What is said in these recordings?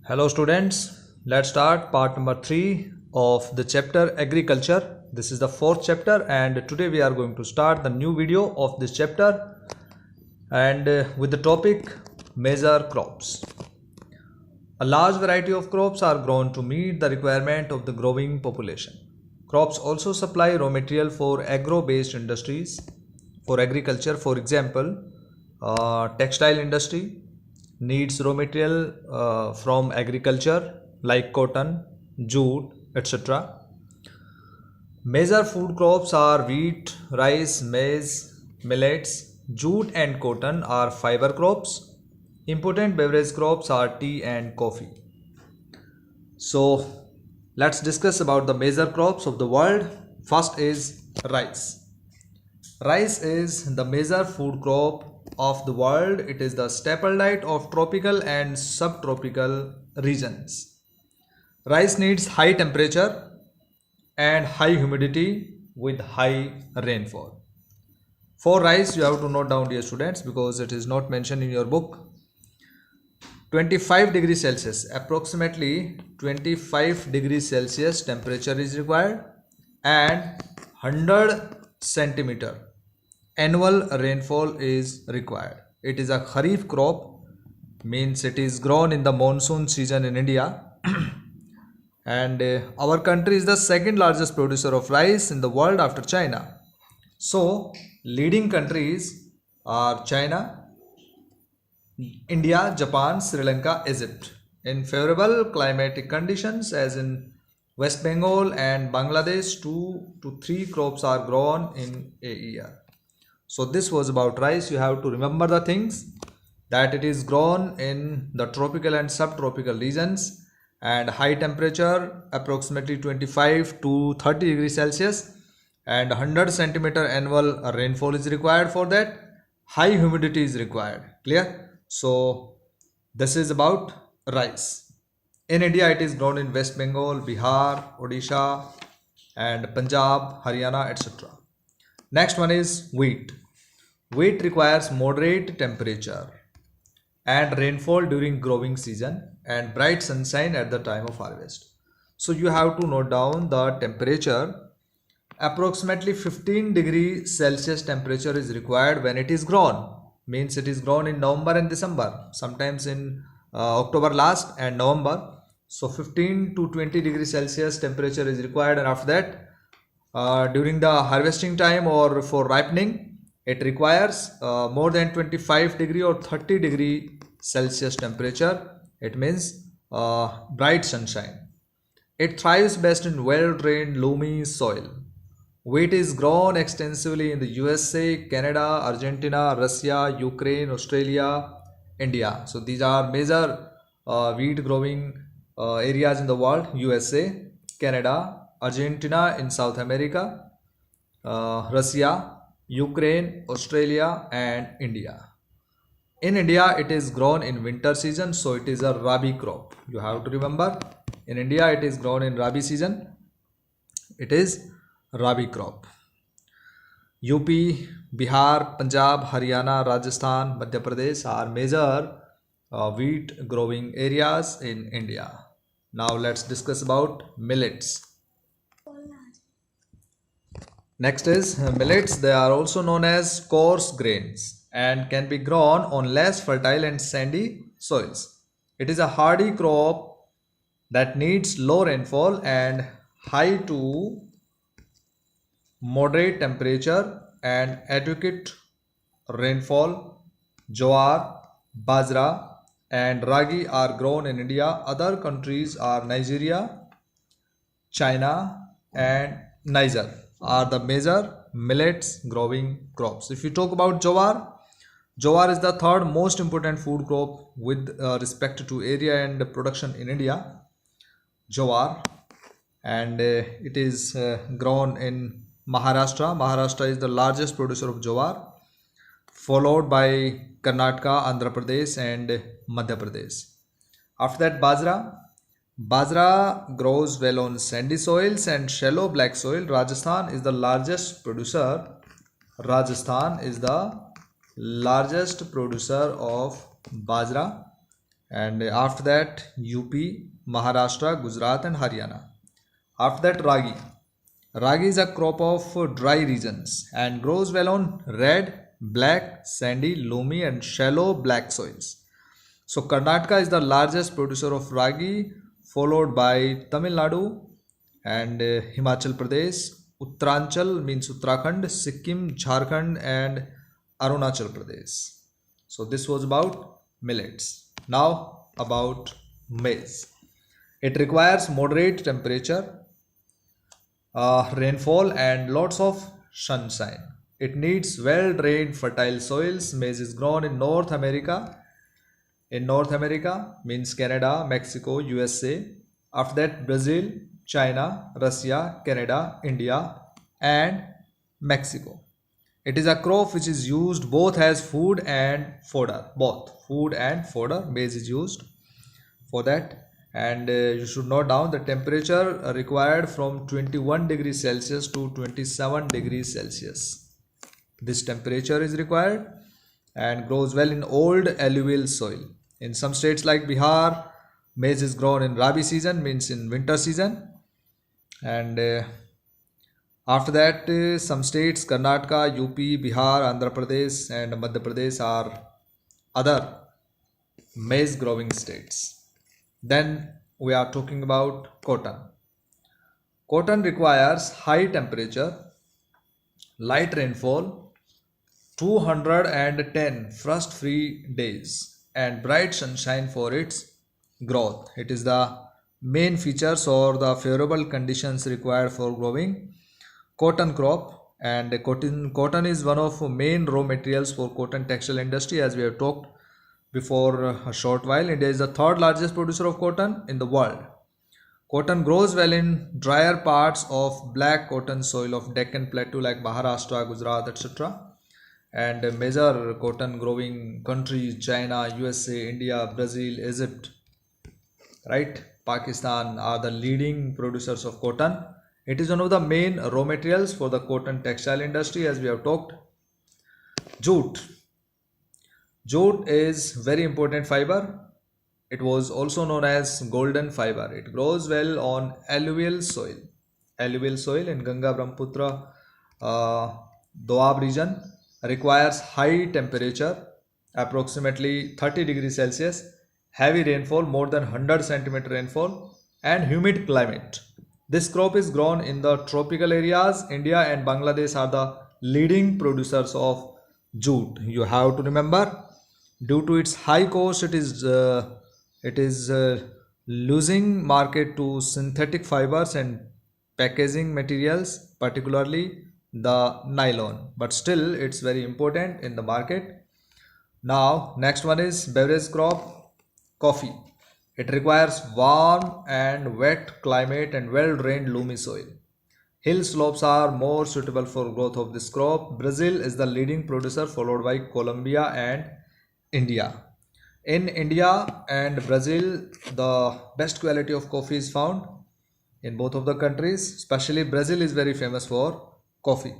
Hello students, let's start part number 3 of the chapter agriculture. This is the fourth chapter and today we are going to start the new video of this chapter and with the topic major crops. A large variety of crops are grown to meet the requirement of the growing population. Crops also supply raw material for agro-based industries for agriculture. For example, textile industry needs raw material from agriculture like cotton, jute, etc. Major food crops are wheat, rice, maize, millets. Jute and cotton are fiber crops. Important beverage crops are tea and coffee. So let's discuss about the major crops of the world. First is rice. Rice is the major food crop of the world. It is the staple diet of tropical and subtropical regions. Rice needs high temperature and high humidity with high rainfall. For rice, you have to note down, dear students, because it is not mentioned in your book. 25 degrees Celsius, approximately 25 degrees Celsius temperature is required, and 100 centimeter annual rainfall is required. It is a kharif crop, means it is grown in the monsoon season in India. And our country is the second largest producer of rice in the world after China. So leading countries are China, India, Japan, Sri Lanka, Egypt. In favorable climatic conditions as in West Bengal and Bangladesh, 2 to 3 crops are grown in a year. So this was about rice. You have to remember the things that it is grown in the tropical and subtropical regions and high temperature approximately 25 to 30 degrees Celsius and 100 centimeter annual rainfall is required for that. High humidity is required. Clear? So this is about rice. In India it is grown in West Bengal, Bihar, Odisha and Punjab, Haryana, etc. Next one is wheat. Wheat requires moderate temperature and rainfall during growing season and bright sunshine at the time of harvest. So you have to note down the temperature. Approximately 15 degrees Celsius temperature is required when it is grown. Means it is grown in November and December, sometimes in October last and November. So 15 to 20 degrees Celsius temperature is required, and after that during the harvesting time or for ripening, it requires more than 25 degree or 30 degree Celsius temperature. It means bright sunshine. It thrives best in well-drained, loamy soil. Wheat is grown extensively in the USA, Canada, Argentina, Russia, Ukraine, Australia, India. So these are major wheat growing areas in the world: USA, Canada, Argentina in South America, Russia, Ukraine, Australia and India. In India it is grown in winter season, so it is a Rabi crop. You have to remember, in India it is grown in Rabi season. It is Rabi crop. UP, Bihar, Punjab, Haryana, Rajasthan, Madhya Pradesh are major wheat growing areas in India. Now let's discuss about millets. Next is millets. They are also known as coarse grains and can be grown on less fertile and sandy soils. It is a hardy crop that needs low rainfall and high to moderate temperature and adequate rainfall. Jowar, bajra and ragi are grown in India. Other countries are Nigeria, China and Niger are the major millets growing crops. If you talk about jowar, jowar is the third most important food crop with respect to area and production in India. Jowar, and it is grown in Maharashtra. Maharashtra is the largest producer of jowar, followed by Karnataka, Andhra Pradesh and Madhya Pradesh. After that, bajra. Bajra grows well on sandy soils and shallow black soil. Rajasthan is the largest producer. Rajasthan is the largest producer of bajra And after that, UP, Maharashtra, Gujarat, and Haryana. After that, ragi. Ragi is a crop of dry regions and grows well on red, black, sandy, loamy, and shallow black soils. So, Karnataka is the largest producer of ragi, followed by Tamil Nadu and Himachal Pradesh. Uttaranchal means Uttarakhand, Sikkim, Jharkhand, and Arunachal Pradesh. So, this was about millets. Now, about maize. It requires moderate temperature, rainfall, and lots of sunshine. It needs well drained, fertile soils. Maize is grown in North America. In North America means Canada, Mexico, USA. After that, Brazil, China, Russia, Canada, India, and Mexico. It is a crop which is used both as food and fodder. Both food and fodder. Maize is used for that. And you should note down the temperature required from 21 degrees Celsius to 27 degrees Celsius. This temperature is required and grows well in old alluvial soil. In some states like Bihar, maize is grown in Rabi season, means in winter season. And after that, some states, Karnataka, UP, Bihar, Andhra Pradesh, and Madhya Pradesh are other maize growing states. Then we are talking about cotton. Cotton requires high temperature, light rainfall, 210 frost free days, and bright sunshine for its growth. It is the main features or the favorable conditions required for growing cotton crop. And cotton is one of main raw materials for cotton textile industry, as we have talked before a short while. India is the third largest producer of cotton in the world. Cotton grows well in drier parts of black cotton soil of Deccan Plateau like Maharashtra, Gujarat, etc. And major cotton growing countries, China, USA, India, Brazil, Egypt, right, Pakistan are the leading producers of cotton. It is one of the main raw materials for the cotton textile industry, as we have talked. Jute. Jute is very important fiber. It was also known as golden fiber. It grows well on alluvial soil. Alluvial soil in Ganga, Brahmaputra, Doab region requires high temperature, approximately 30 degrees Celsius, heavy rainfall, more than 100 centimeter rainfall, and humid climate. This crop is grown in the tropical areas. India and Bangladesh are the leading producers of jute. You have to remember, due to its high cost, it is losing market to synthetic fibers and packaging materials, particularly the nylon. But still, it's very important in the market. Now, next one is beverage crop, coffee. It requires warm and wet climate and well-drained loamy soil. Hill slopes are more suitable for growth of this crop. Brazil is the leading producer, followed by Colombia and India. In India and Brazil, the best quality of coffee is found in both of the countries. Especially Brazil is very famous for coffee.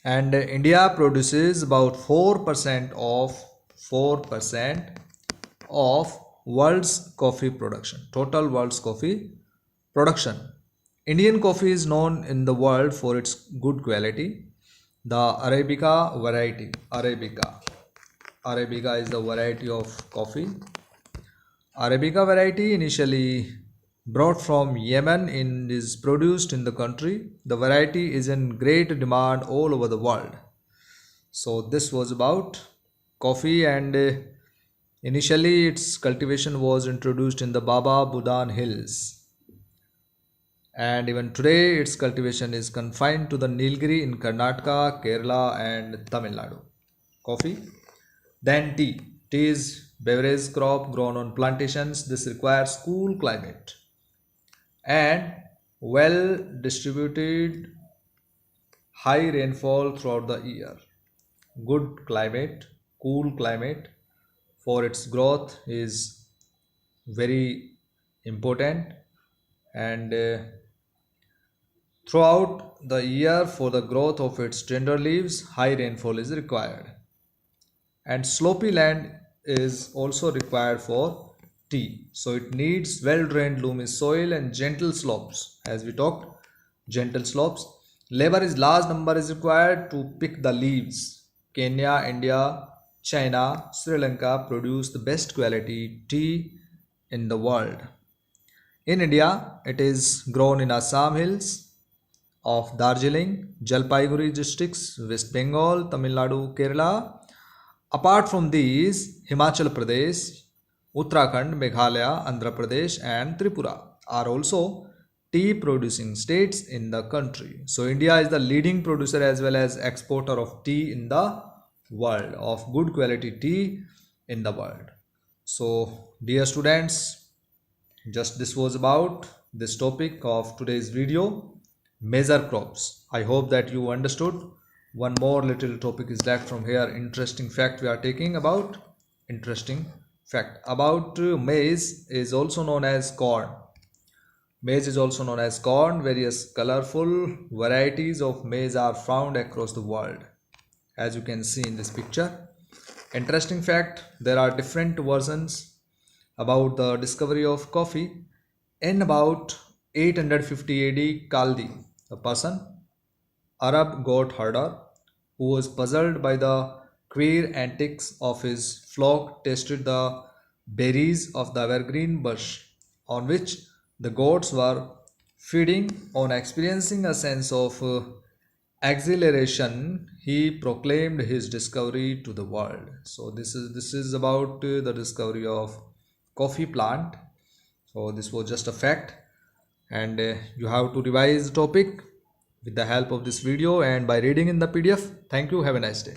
And India produces about 4% of world's coffee production, total world's coffee production. Indian coffee is known in the world for its good quality. The Arabica variety, Arabica is the variety of coffee. Arabica variety initially brought from Yemen and is produced in the country. The variety is in great demand all over the world. So this was about coffee, and initially its cultivation was introduced in the Baba Budan Hills. And even today its cultivation is confined to the Nilgiri in Karnataka, Kerala, and Tamil Nadu. Coffee. Then tea. Tea is beverage crop grown on plantations. This requires cool climate and well distributed high rainfall throughout the year. Good climate, cool climate for its growth is very important, and throughout the year for the growth of its tender leaves, high rainfall is required. And slopy land is also required for tea. So it needs well-drained loamy soil and gentle slopes. As we talked, gentle slopes. Labor is large number is required to pick the leaves. Kenya, India, China, Sri Lanka produce the best quality tea in the world. In India, it is grown in Assam hills of Darjeeling, Jalpaiguri districts, West Bengal, Tamil Nadu, Kerala. Apart from these, Himachal Pradesh, Uttarakhand, Meghalaya, Andhra Pradesh, and Tripura are also tea producing states in the country. So, India is the leading producer as well as exporter of tea in the world, of good quality tea in the world. So, dear students, just this was about this topic of today's video, major crops. I hope that you understood. One more little topic is left from here. Interesting fact we are taking about. Interesting fact about maize is also known as corn. Maize is also known as corn. Various colorful varieties of maize are found across the world, as you can see in this picture. Interesting fact, there are different versions about the discovery of coffee. In about 850 AD, Kaldi, a person, Arab goat herder, who was puzzled by the queer antics of his flock, tasted the berries of the evergreen bush on which the goats were feeding. On experiencing a sense of exhilaration, he proclaimed his discovery to the world. So this is about the discovery of coffee plant. So this was just a fact, and you have to revise the topic with the help of this video and by reading in the PDF. Thank you. Have a nice day.